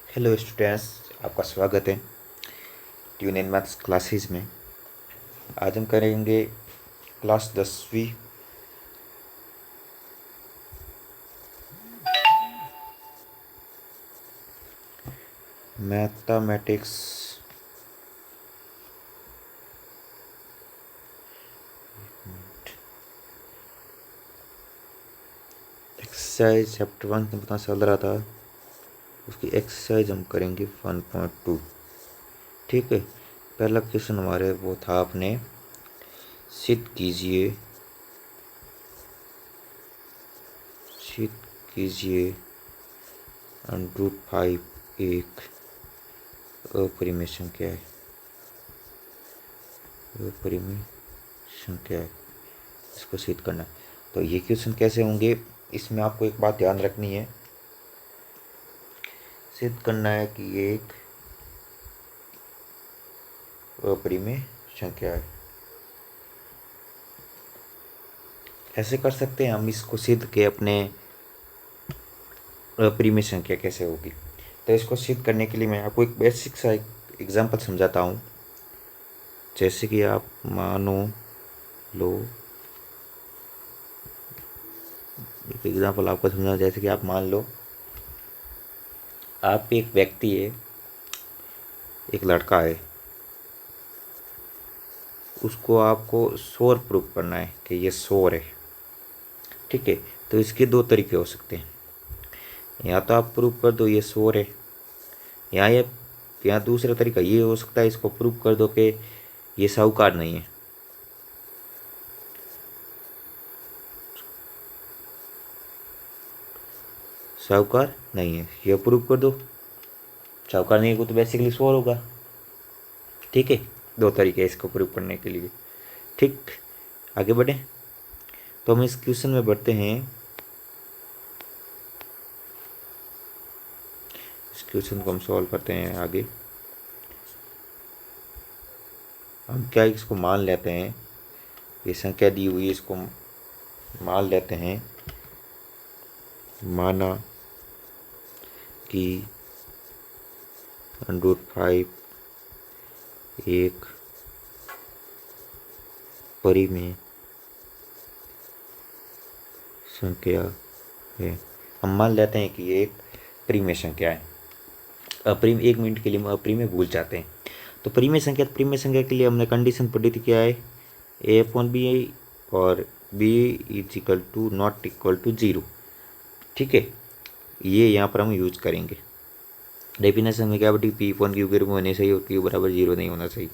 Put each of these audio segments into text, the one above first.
Hello students, आपका स्वागत है ट्यून इन मैथ्स क्लासेस में। आज हम करेंगे क्लास 10वीं मैथमेटिक्स एक्सरसाइज चैप्टर 1 में पता चल रहा था, उसकी एक्सरसाइज हम करेंगे 1.2। ठीक है, पहला क्वेश्चन हमारे वो था, आपने सिद्ध कीजिए √5 एक अपरिमेय संख्या है। अपरिमेय संख्या है, इसको सिद्ध करना है। तो ये क्वेश्चन कैसे होंगे, इसमें आपको एक बात ध्यान रखनी है। सिद्ध करना है कि ये एक अपरिमेय संख्या है। ऐसे कर सकते हैं हम इसको सिद्ध के अपने अपरिमेय संख्या कैसे होगी। तो इसको सिद्ध करने के लिए मैं आपको एक बेसिक सा एग्जांपल समझाता हूँ। जैसे कि आप मानो लो, एक एग्जांपल आपको समझा। जैसे कि आप मान लो, आप एक व्यक्ति है, एक लड़का है, उसको आपको शोर प्रूफ करना है कि ये शोर है। ठीक है, तो इसके दो तरीके हो सकते हैं। या तो आप प्रूफ कर दो ये शोर है, या दूसरा तरीका ये हो सकता है, इसको प्रूफ कर दो कि ये साहूकार नहीं है। साहूकार नहीं है, ये प्रूफ कर दो। साहूकार नहीं है तो बेसिकली शोर होगा। ठीक है, दो तरीके इसको प्रूफ करने के लिए। ठीक, आगे बढ़े तो हम इस क्वेश्चन में बढ़ते हैं। इस क्वेश्चन को हम सॉल्व करते हैं। आगे हम क्या इसको मान लेते हैं, ये संख्या दी हुई है, इसको मान लेते हैं। माना कि √5 एक परिमेय संख्या है। हम मान लेते हैं कि ये एक परिमेय संख्या है। अपरिमेय, 1 मिनट के लिए हम अपरिमेय भूल जाते हैं। तो परिमेय संख्या के लिए हमने कंडीशन पढ़ी थी, क्या है, a/b और b = 0। ठीक है, ये यहाँ पर हम यूज करेंगे। डेफिनेशन में क्या पढ़ी, p/q के रूप में होनी चाहिए और q = 0 नहीं होना चाहिए।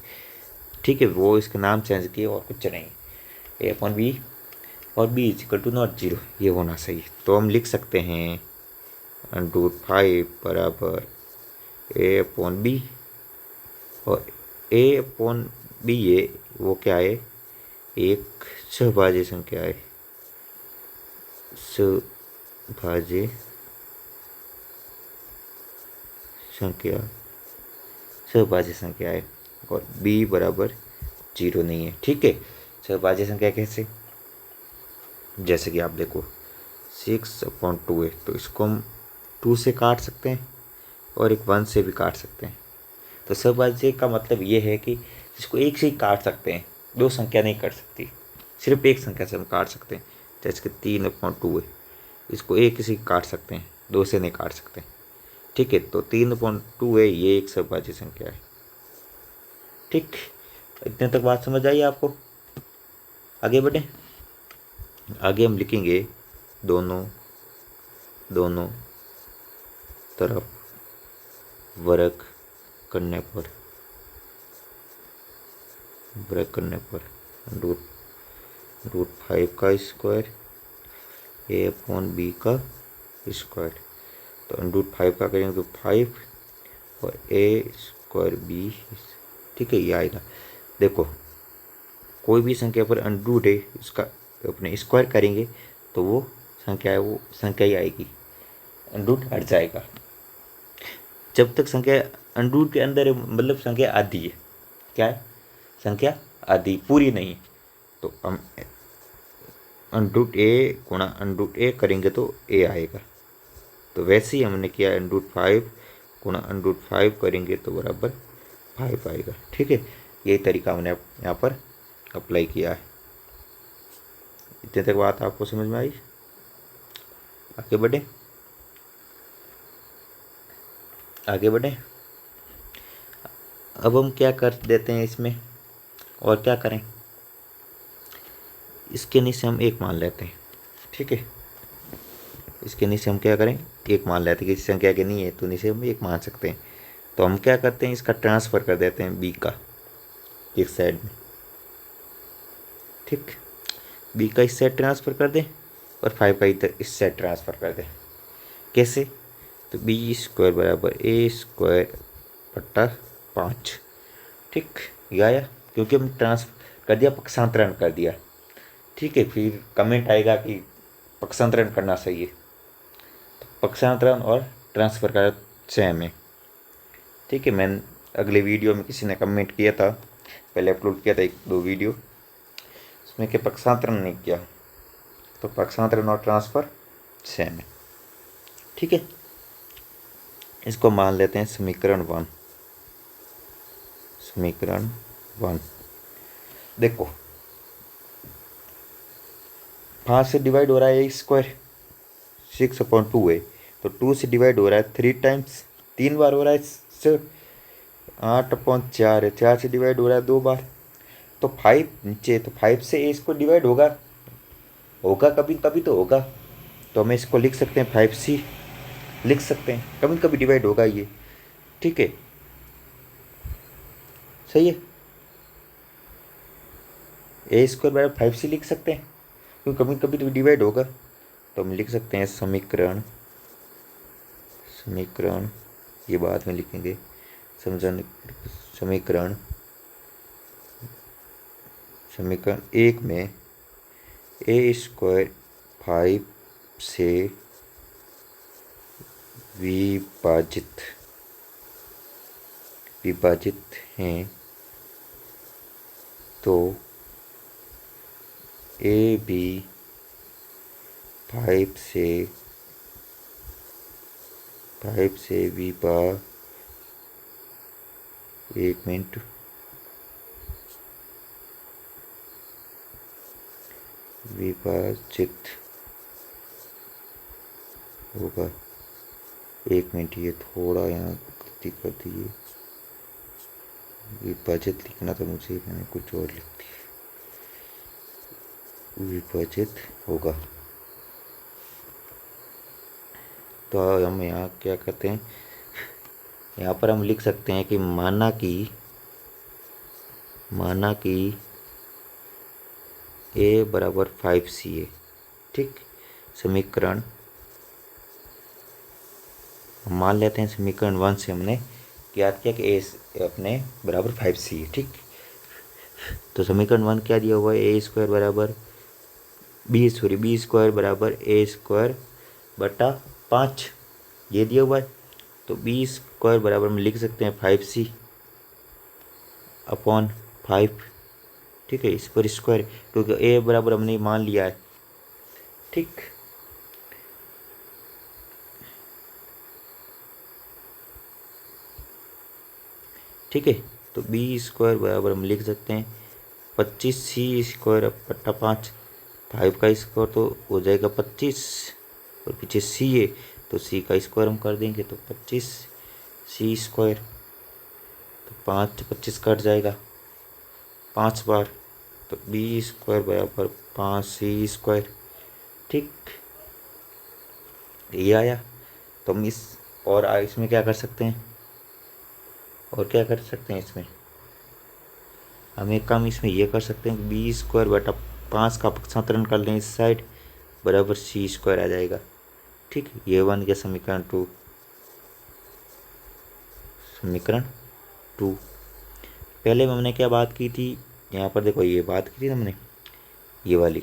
ठीक है, वो इसका नाम चेंज किए और कुछ नहीं, a/b और b = 0 ये होना चाहिए। तो हम लिख सकते हैं √5 बराबर a/b, और a/b ये वो क्या है, एक सहभाज्य संख्या है। सहभाज्य संख्या है, और b = 0 नहीं है। ठीक है, सहभाज्य संख्या कैसे, जैसे कि आप देखो 6/2 है, तो इसको हम 2 से काट सकते हैं और एक 1 से भी काट सकते हैं। तो सहभाज्य का मतलब ये है कि इसको एक से ही काट सकते हैं, दो संख्या नहीं काट सकती, सिर्फ एक संख्या से हम काट सकते हैं। जैसे कि 3/2 है, इसको एक से ही काट सकते हैं, दो से नहीं काट सकते। ठीक है, तो 3/2 है, ये एक सहभाज्य संख्या है। ठीक, इतने तक बात समझ आई आपको। आगे बढ़े, आगे हम लिखेंगे दोनों तरफ वर्ग करने पर √5 का स्क्वायर a/b का स्क्वायर। तो √5 का करेंगे तो 5 और a²b। ठीक है, ये आएगा। देखो, कोई भी संख्या पर √ है, इसका अपने स्क्वायर करेंगे तो वो संख्या है, वो संख्या ही आएगी, √ हट जाएगा। जब तक संख्या √ के अंदर है, मतलब संख्या आधी है। क्या है, संख्या आधी, पूरी नहीं है। तो हम √a गुणा √a करेंगे तो a आएगा। तो वैसे ही हमने किया √5 गुणा √5 करेंगे तो बराबर 5 आएगा। ठीक है, यही तरीका हमने यहाँ पर अप्लाई किया है। इतने तक बात आपको समझ में आई? आगे बढ़े, आगे बढ़े। अब हम क्या कर देते हैं इसमें, और क्या करें, इसके नीचे हम 1 मान लेते हैं। ठीक है, इसके नीचे हम क्या करें, 1 मान लेते हैं, किसी संख्या के नहीं है तो नीचे हम 1 मान सकते हैं। तो हम क्या करते हैं, इसका ट्रांसफ़र कर देते हैं b का एक साइड में। ठीक, b का इस साइड ट्रांसफ़र कर दें और 5 का इधर इस साइड ट्रांसफ़र कर दें। कैसे, तो b² बराबर a² बटा 5। ठीक, ये आया क्योंकि हम ट्रांसफर कर दिया, पक्षांतरण कर दिया। ठीक है, फिर कमेंट आएगा कि पक्षांतरण करना सही है, तो पक्षांतरण और ट्रांसफ़र का सेम है। ठीक है, मैंने अगले वीडियो में किसी ने कमेंट किया था, पहले अपलोड किया था 1-2 वीडियो, उसमें कि पक्षांतरण नहीं किया, तो पक्षांतरण और ट्रांसफ़र सेम है। ठीक है, इसको मान लेते हैं समीकरण 1। समीकरण 1 देखो, 5 से डिवाइड हो रहा है a², 6/2 है, तो 2 से डिवाइड हो रहा है 3 टाइम्स, 3 बार हो रहा है। 8/4 है, 4 से डिवाइड हो रहा है 2 बार, तो 5 नीचे, तो 5 से a इसको डिवाइड होगा, होगा कभी कभी तो होगा, तो हमें इसको लिख सकते हैं 5c लिख सकते हैं, कभी कभी डिवाइड होगा ये। ठीक है, सही है, a² बराबर 5c लिख सकते हैं क्योंकि कभी कभी तो डिवाइड होगा, तो हम लिख सकते हैं समीकरण, ये बाद में लिखेंगे, समझाने, समीकरण 1 में a² 5 से विभाजित हैं, तो a भी 5 से विभाजित होगा। 1 मिनट, ये थोड़ा यहाँ गलती कर दी है, विभाजित लिखना था मुझे, मैंने कुछ और लिख दिया, विभाजित होगा। तो हम यहाँ क्या करते हैं, यहाँ पर हम लिख सकते हैं कि माना कि a बराबर 5c है। ठीक, समीकरण हम मान लेते हैं, समीकरण 1 से हमने ज्ञात किया कि a अपने बराबर 5c है। ठीक, तो समीकरण 1 क्या दिया हुआ है, a² बराबर b² बराबर a² बटा 5 ये दिया हुआ है, तो b² बराबर हम लिख सकते हैं 5c अपॉन 5। ठीक है, इस पर स्क्वायर, क्योंकि a बराबर हमने मान लिया है। ठीक, ठीक है, तो b² बराबर हम लिख सकते हैं 25c² बटा 5। 5 का स्क्वायर तो हो जाएगा 25, और पीछे c है तो c का स्क्वायर हम कर देंगे, तो 25c², तो 5 25 कट जाएगा 5 बार, तो b² बराबर 5c²। ठीक, ये आया, तो हम इसमें क्या कर सकते हैं, और क्या कर सकते हैं इसमें, हम एक काम इसमें ये कर सकते हैं, b² बटा 5 का पक्षांतरण कर लें इस साइड, बराबर c² आ जाएगा। ठीक, ये बन गया समीकरण 2। पहले में हमने क्या बात की थी, यहाँ पर देखो ये बात की थी हमने, ये वाली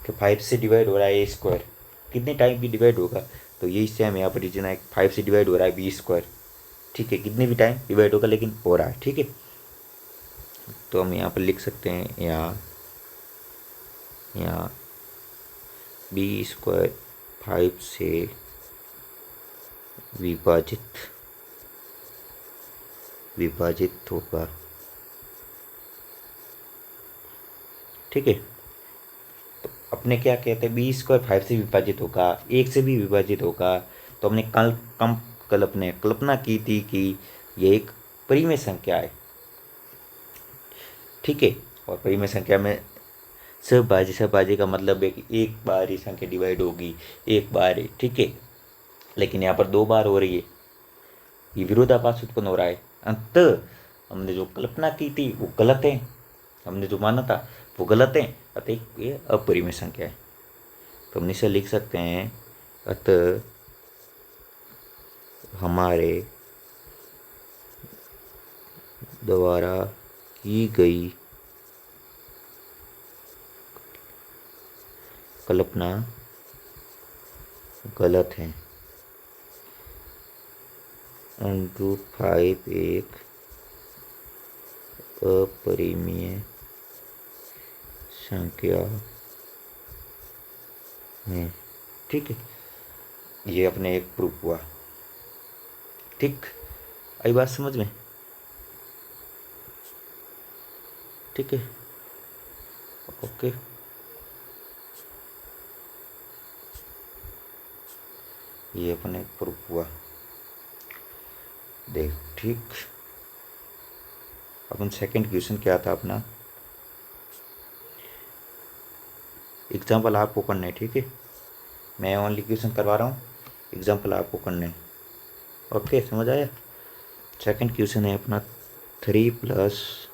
कि 5 से डिवाइड हो रहा है a², कितने टाइम भी डिवाइड होगा, तो यही से हम यहाँ पर रीजन है 5 से डिवाइड हो रहा है b²। ठीक है, कितने भी टाइम डिवाइड होगा लेकिन हो रहा है। ठीक है, तो हम यहाँ पर लिख सकते हैं, यहाँ b² 5 से विभाजित होगा। ठीक है, तो अपने क्या कहते हैं, बी स्क्वायर 5 से विभाजित होगा, 1 से भी विभाजित होगा। तो हमने कल्पना की थी कि ये एक परिमेय संख्या है। ठीक है, और परिमेय संख्या में सहभाजी का मतलब है कि एक बार ही संख्या डिवाइड होगी, एक बार ही। ठीक है, लेकिन यहाँ पर 2 बार हो रही है, ये विरोधाभास उत्पन्न हो रहा है। अंततः हमने जो कल्पना की थी वो गलत है, हमने जो माना था वो गलत है, अतः ये अपरिमेय संख्या है। तो हम इसे लिख सकते हैं, अतः हमारे द्वारा की गई कल्पना गलत है। √5 एक अपरिमेय संख्या है। ठीक है, ये अपने एक प्रूफ हुआ। ठीक, आई बात समझ में? ठीक है, ओके। ये अपने प्रूफ हुआ, देख। ठीक, अपन सेकंड क्वेश्चन क्या था अपना, एग्जाम्पल आपको करना है। ठीक है, मैं ओनली क्वेश्चन करवा रहा हूँ, एग्जाम्पल आपको करने हैं। ओके, समझ आया? सेकंड क्वेश्चन है अपना 3 +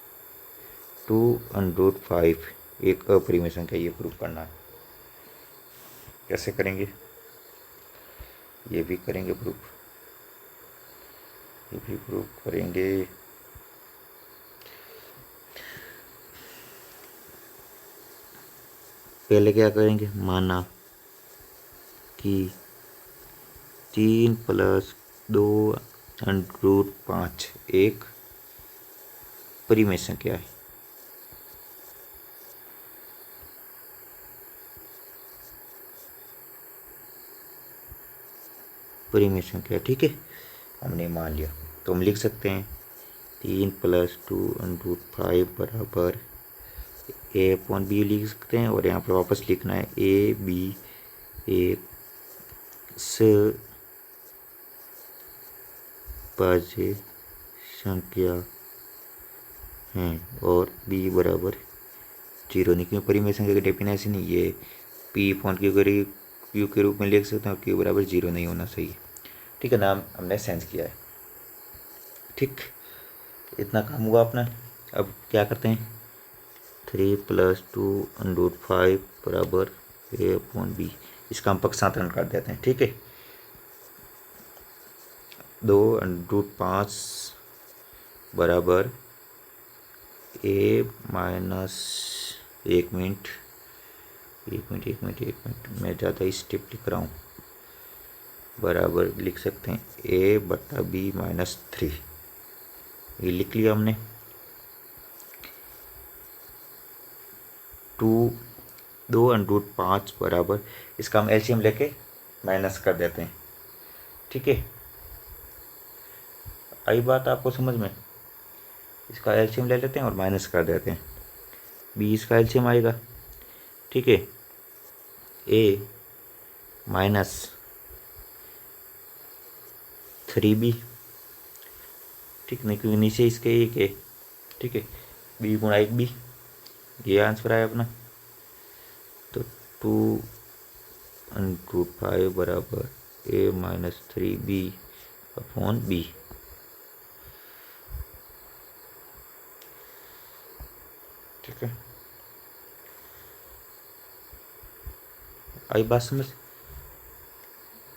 2√5 एक अपरिमेय संख्या, ये प्रूफ करना है। कैसे करेंगे? ये भी करेंगे प्रूफ, ये भी प्रूफ करेंगे। पहले क्या करेंगे, माना कि 3 + 2√5 एक परिमेय संख्या है। परिमेय संख्या, ठीक है, हमने मान लिया। तो हम लिख सकते हैं 3 + 2√5 बराबर a/b लिख सकते हैं, और यहाँ पर वापस लिखना है a b एक सहभाज्य संख्या है और b बराबर 0 नहीं, क्योंकि परिमेय संख्या की डेफिनेशन ही ये p/q के रूप में लिख सकते हैं, और q बराबर 0 नहीं होना चाहिए। ठीक है, नाम हमने सेंस किया है। ठीक, इतना काम हुआ अपना। अब क्या करते हैं, 3 + 2√5 बराबर a/b, इसका हम पक्षांतरण कर देते हैं। ठीक है, 2√5 बराबर एक मिनट, मैं ज़्यादा स्टेप लिख रहा हूँ, बराबर लिख सकते हैं a/b-3। ये लिख लिया हमने। 2√5 बराबर, इसका हम एलसीएम लेके माइनस कर देते हैं। ठीक है, आई बात आपको समझ में? इसका एलसीएम ले लेते हैं और माइनस कर देते हैं, बी इसका एलसीएम आएगा। ठीक है, a - 3b, ठीक, नहीं क्योंकि नीचे इसके एक है। ठीक है, b गुणा 1b, ये आंसर आया अपना। तो 2√5 बराबर a - 3b/b। ठीक है, आई बात समझ?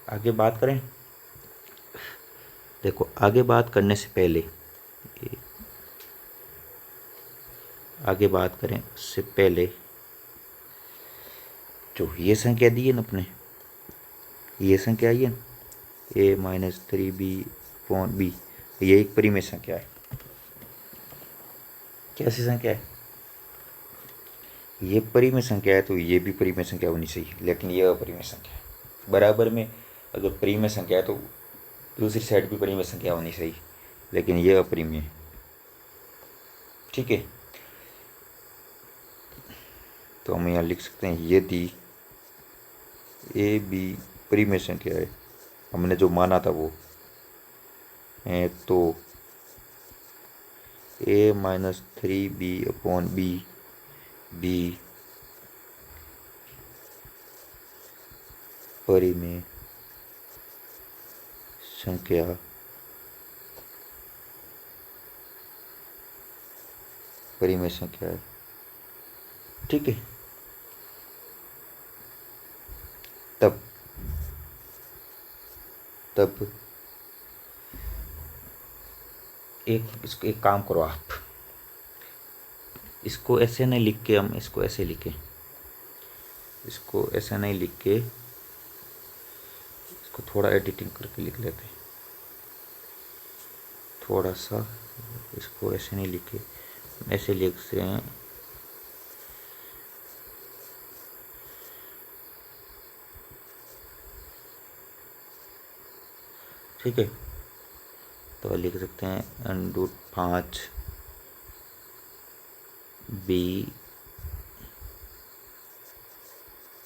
आगे बात करें। देखो, आगे बात करने से पहले, आगे बात करें उससे पहले, जो ये संख्या दी है ना अपने, ये संख्या आई है a - 3b/b, ये एक परिमेय संख्या है। कैसी संख्या है? ये परिमेय संख्या है, तो ये भी परिमेय संख्या होनी चाहिए, लेकिन ये अपरिमेय संख्या है। बराबर में अगर परिमेय संख्या है तो दूसरी साइड भी परिमेय संख्या होनी चाहिए, लेकिन ये अपरिमेय है। ठीक है, तो हम यहाँ लिख सकते हैं यदि ए बी परिमेय संख्या है, हमने जो माना था वो है, तो a minus 3b upon B B परिमेय संख्या है। ठीक है, तब एक काम करो, आप इसको ऐसे नहीं लिख के, हम इसको ऐसे लिखें, इसको ऐसे नहीं लिख के, इसको थोड़ा एडिटिंग करके लिख लेते हैं। थोड़ा सा इसको ऐसे नहीं लिखे, ऐसे लिखते हैं। ठीक है, तो लिख सकते हैं √ 5 बी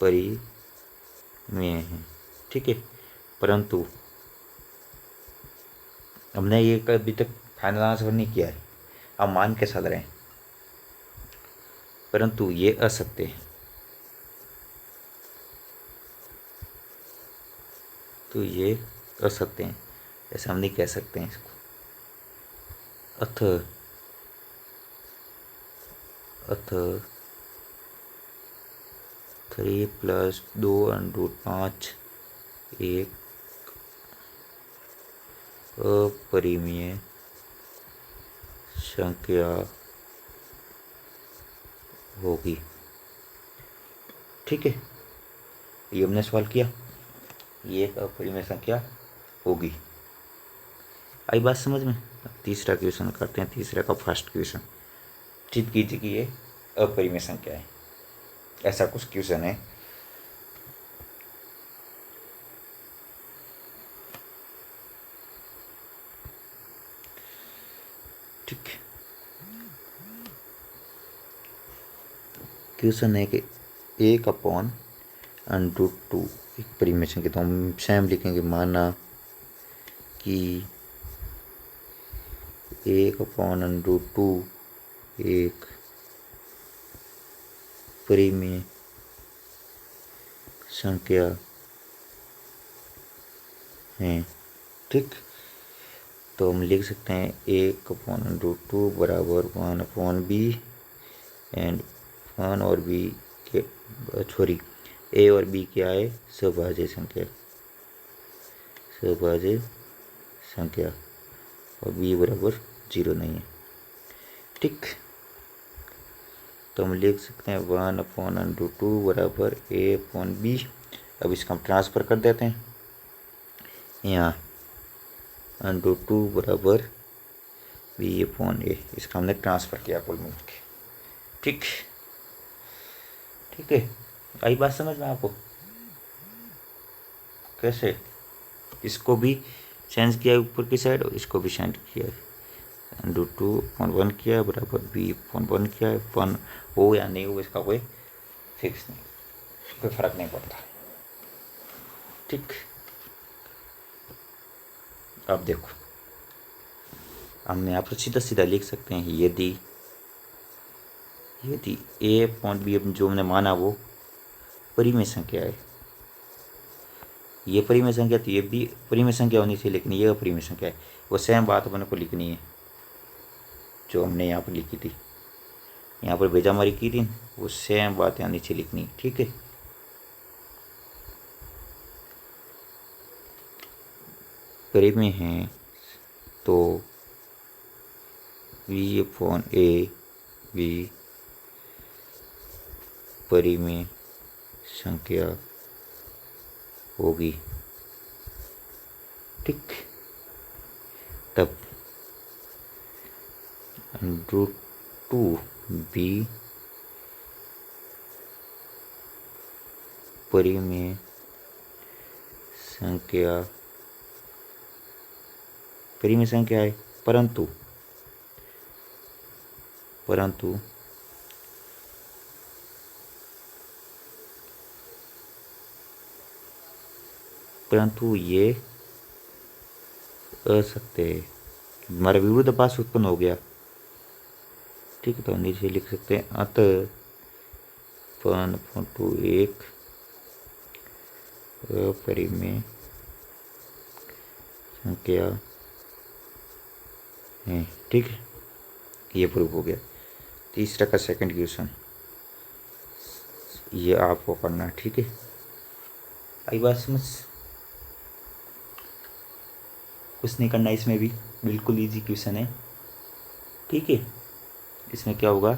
परिमेय है। ठीक है, परंतु हमने ये अभी तक फाइनल आंसर नहीं किया है, हम मान के चल रहे हैं, परंतु ये असत्य है। तो ये असत्य है, ऐसे हम नहीं कह सकते हैं इसको। अथ 3 + 2 √ 5 एक अपरिमेय संख्या होगी। ठीक है, ये हमने सवाल किया, ये एक अपरिमेय संख्या होगी। आई बात समझ में? अब तीसरा क्वेश्चन करते हैं, तीसरा का फर्स्ट क्वेश्चन। चित कीजिए कि ये अपरिमेय संख्या है, ऐसा कुछ क्वेश्चन है। ठीक, क्वेश्चन है कि 1/√2 एक परिमेय संख्या, तो हम सेम लिखेंगे, माना कि 1/√2 एक परिमेय संख्या है। ठीक, तो हम लिख सकते हैं 1/√2 बराबर 1/b एंड 1 और b के सॉरी ए और बी क्या है, सभाज्य संख्या, और b बराबर 0 नहीं है। ठीक, तो हम लिख सकते हैं 1/√2 बराबर a/b। अब इसका हम ट्रांसफ़र कर देते हैं, यहाँ √2 बराबर b/a, इसका हमने ट्रांसफ़र किया कुल मिल के। ठीक, ठीक है, आई बात समझ में आपको? कैसे इसको भी चेंज किया ऊपर की साइड, और इसको भी चेंज किया है, √2/1 किया है बराबर b/1 किया है। 1 हो या नहीं हो इसका कोई फिक्स नहीं, कोई फर्क नहीं पड़ता। ठीक, अब देखो, हम यहाँ पर सीधा सीधा लिख सकते हैं, यदि a/b जो हमने माना वो परिमेय संख्या है, ये परिमेय संख्या, तो ये भी परिमेय संख्या होनी चाहिए, लेकिन ये अपरिमेय संख्या है। वो सेम बात अपने को लिखनी है जो हमने यहाँ पर लिखी थी, यहाँ पर बेजामारी की थी, वो सेम बात यहाँ नीचे लिखनी। ठीक है, परिमेय है तो v/a भी परिमेय संख्या होगी। ठीक, तब √2b परिमेय संख्या परिमेय संख्या है, परंतु परंतु परंतु ये असत्य है। हमारा विरोधाभास उत्पन्न हो गया। ठीक है, तो नीचे लिख सकते हैं अतः परंतु एक अपरिमेय संख्या है। ठीक है, ये प्रूव हो गया। तीसरा का सेकंड क्वेश्चन ये आपको करना है। ठीक है, आई बात समझ? कुछ नहीं करना इसमें भी, बिल्कुल इजी क्वेश्चन है। ठीक है, इसमें क्या होगा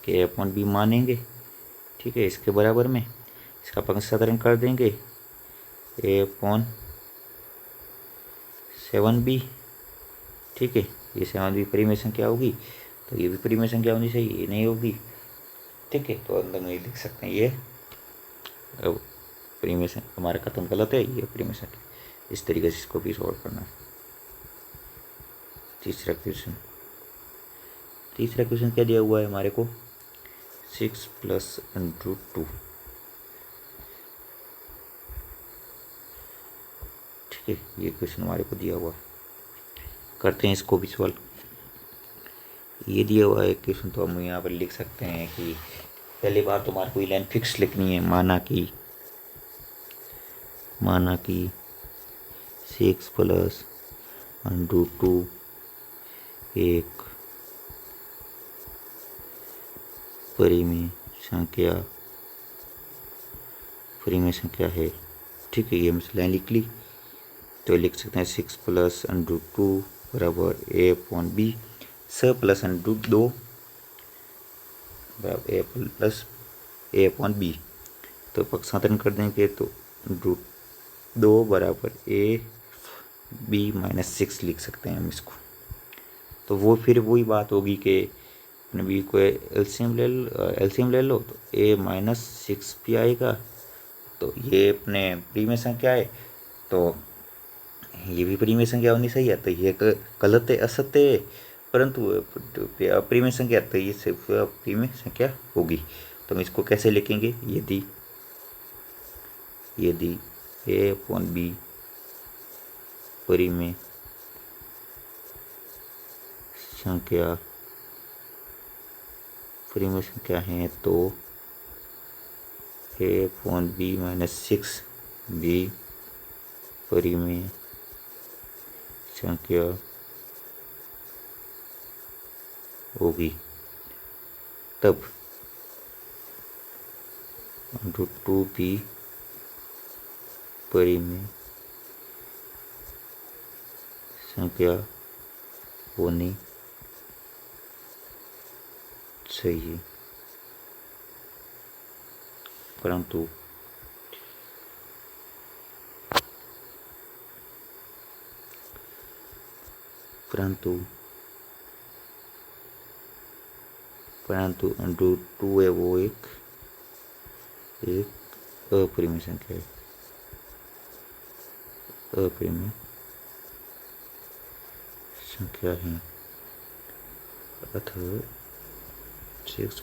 कि ए अपॉन बी मानेंगे। ठीक है, इसके बराबर में इसका पंचसाधारण कर देंगे ए अपॉन 7b। ठीक है, ये 7b परिमेय संख्या होगी, तो ये भी परिमेय संख्या होनी चाहिए, ये नहीं होगी। ठीक है, तो अंदर में लिख सकते हैं ये अब परिमेय संख्या हमारा कथन गलत है, ये परिमेय संख्या। इस तरीके से इसको भी सॉल्व करना है। तीसरा क्वेश्चन क्या दिया हुआ है हमारे को? 6 + √2। ठीक है, ये क्वेश्चन हमारे को दिया हुआ है, करते हैं इसको भी सॉल्व। ये दिया हुआ है क्वेश्चन, तो हम यहाँ पर लिख सकते हैं कि पहली बार तो हमारे को लाइन फिक्स लिखनी है। माना कि 6 + √2 एक परिमेय संख्या है। ठीक है, ये हमने लाइन लिख ली, तो लिख सकते हैं 6 + √2 बराबर a अपॉन b। 6 + √2 बराबर a अपॉन b। तो पक्षांतरण कर देंगे तो √2 बराबर a b - 6 लिख सकते हैं हम इसको। तो वो फिर वही बात होगी कि अपने b को एलसीएम ले लो तो a - 6b आएगा। तो ये अपने परिमेय संख्या है, तो ये भी परिमेय संख्या होनी चाहिए। तो ये गलत है, असत्य है, परंतु अपरिमेय संख्या, तो ये सिर्फ परिमेय संख्या होगी। तो हम इसको कैसे लिखेंगे? यदि a अपॉन b परिमेय संख्या है, तो a अपॉन b - 6b परिमेय संख्या होगी। तब √2 भी परिमेय संख्या होनी चाहिए, परंतु √2 है वो एक अपरिमेय संख्या है, अपरिमेय संख्या है। अतः 6 +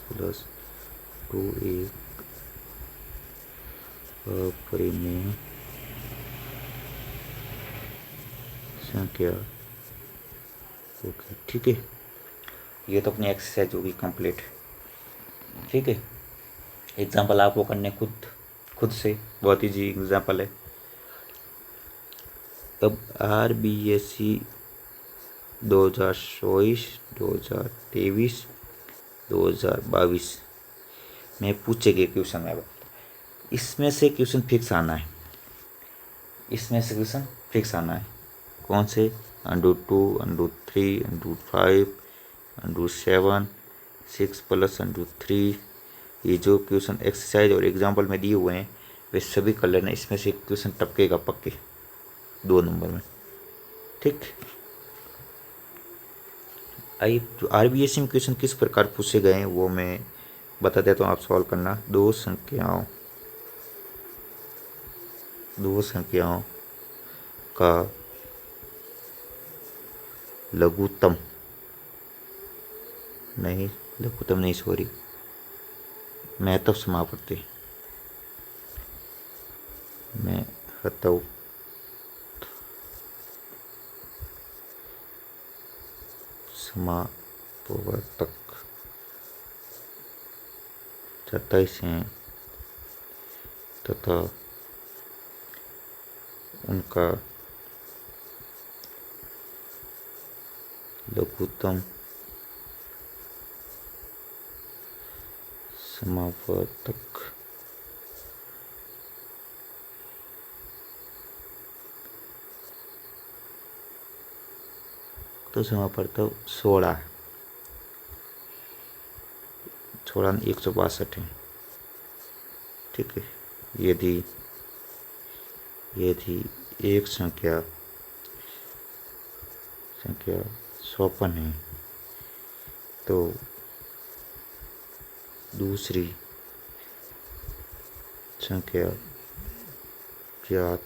2 एक अपरिमेय संख्या होगी। ठीक है, ये तो अपनी एक्सरसाइज होगी कंप्लीट। ठीक है, एग्जाम्पल आपको करने खुद से, बहुत ईजी एग्जाम्पल है। अब RBSc 2024, 2023, 2022 में पूछे गए क्वेश्चन है। इसमें से क्वेश्चन फिक्स आना है, कौन से? √2, √3, √5, √7, 6 + √3। ये जो क्वेश्चन एक्सरसाइज और एग्जाम्पल में दिए हुए हैं वे सभी कर लेना। इसमें से क्वेश्चन टपकेगा पक्के 2 नंबर में। ठीक, आइए जो RBSc में क्वेश्चन किस प्रकार पूछे गए हैं वो मैं बता देता हूँ, आप सॉल्व करना। दो संख्याओं का लघुत्तम नहीं, लघुत्तम नहीं, सॉरी, महत्व समापत्ति, महत्व समापवर्तक 27 हैं तथा उनका लघुत्तम समावर्तक तो समावर्तक 16 162 है। ठीक है, यदि यदि एक संख्या 54 है तो दूसरी संख्या ज्ञात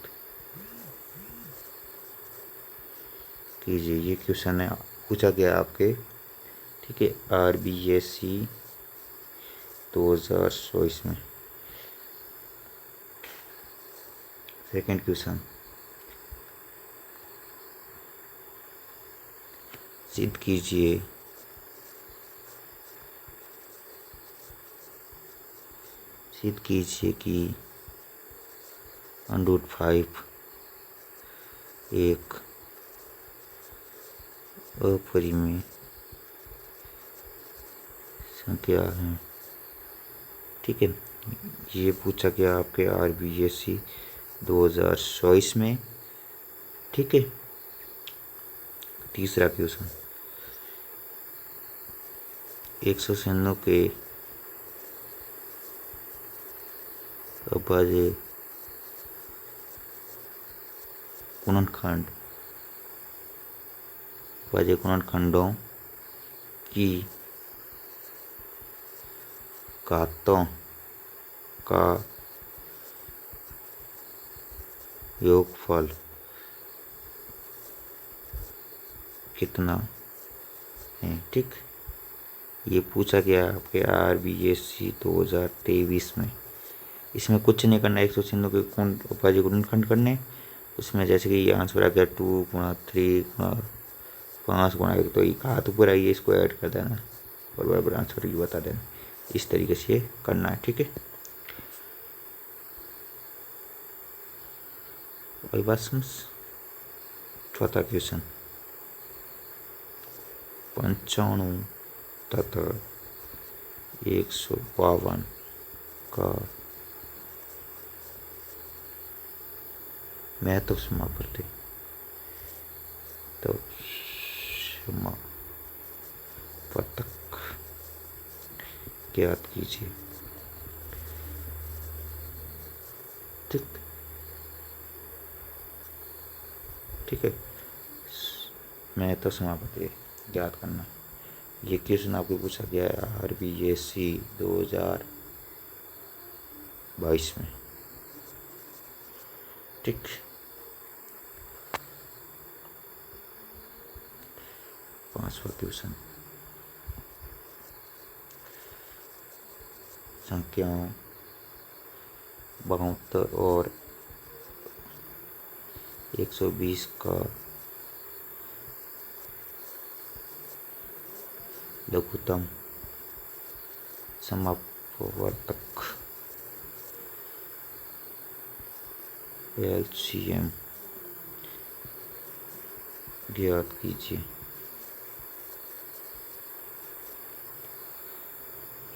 कीजिए। ये क्वेश्चन है, पूछा गया आपके, ठीक है, RBSC 2024 में। सेकंड क्वेश्चन, सिद्ध कीजिए कि √5 एक अपरिमेय संख्या है। ठीक है, ये पूछा गया आपके RBSC 2024 में। ठीक है, तीसरा क्वेश्चन, 196 के अभाज्य गुणनखंडों की घातों का योगफल कितना है। ठीक, ये पूछा गया आपके RBSC 2023 में। इसमें कुछ नहीं करना है, 196 के अभाज्य गुणनखंड करने। उसमें जैसे कि ये आंसर आ गया 2 × 3 × 5 × 1, तो ये घात ऊपर आई है, इसको ऐड कर देना और बराबर आंसर ये बता देना। इस तरीके से ये करना है। ठीक है, वही बात समझ। चौथा क्वेश्चन, 95 तथा 152 का महत्व समापत्ति तो समापवर्तक ज्ञात कीजिए। ठीक है, महत्व समापत्ति ज्ञात करना। ये क्वेश्चन आपको पूछा गया है RBSC 2022 में। ठीक, पांचवा क्वेश्चन, संख्याओं 72 और 120 का लघुत्तम समापवर्तक LCM ज्ञात कीजिए।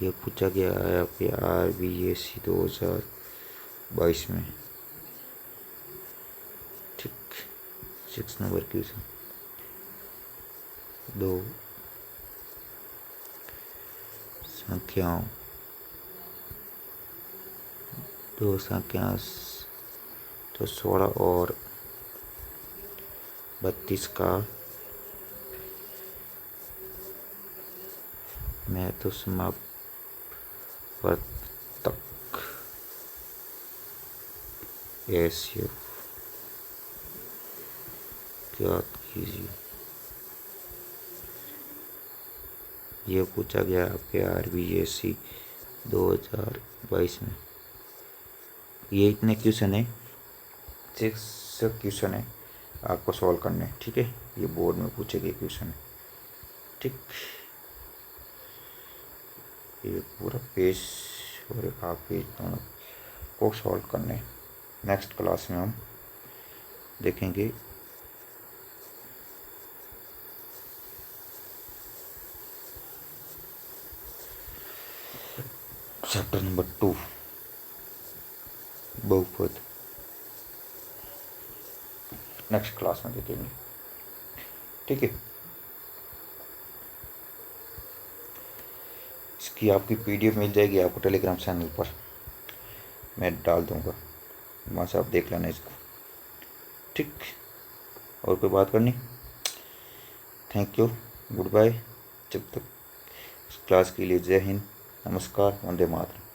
यह पूछा गया है आपके RBSC 2022 में। ठीक, 6 नंबर क्वेश्चन, दो संख्याएं तो 16 और 32 का महत्व समापवर्तक HCF ज्ञात कीजिए। ये पूछा गया आपके RBSc 2022 में। ये इतने क्वेश्चन है, 6 क्वेश्चन है आपको सॉल्व करने हैं, ठीक है। ये बोर्ड में पूछे गए क्वेश्चन है, ठीक। ये पूरा पेज और एक हाफ पेज दोनों को सॉल्व करने हैं। नेक्स्ट क्लास में हम देखेंगे चैप्टर नंबर 2 बहुपद। नेक्स्ट क्लास में देखेंगे, ठीक है। इसकी आपकी PDF मिल जाएगी आपको टेलीग्राम चैनल पर, मैं डाल दूंगा, वहाँ से आप देख लेना इसको, ठीक। और कोई बात करनी? Thank you, goodbye. जब तक इस क्लास के लिए जय हिंद, नमस्कार, वंदे मातरम।